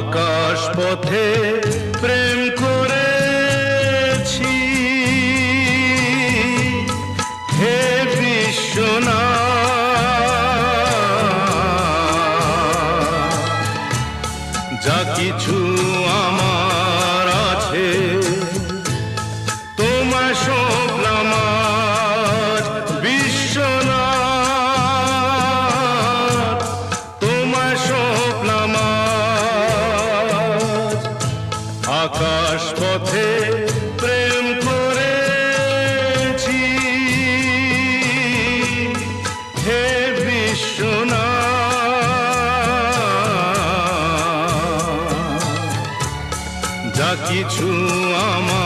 আকাশ পথে প্রেম করেছি হে বিশ্বনাথ, যা কিছু আমার আছে তোমায় সঁপলাম আজ বিশ্বনাথ, তোমায় সঁপলাম আজ। আকাশ পথে প্রেম করেছি হে বিশ্বনাথ, যা কিছু আমার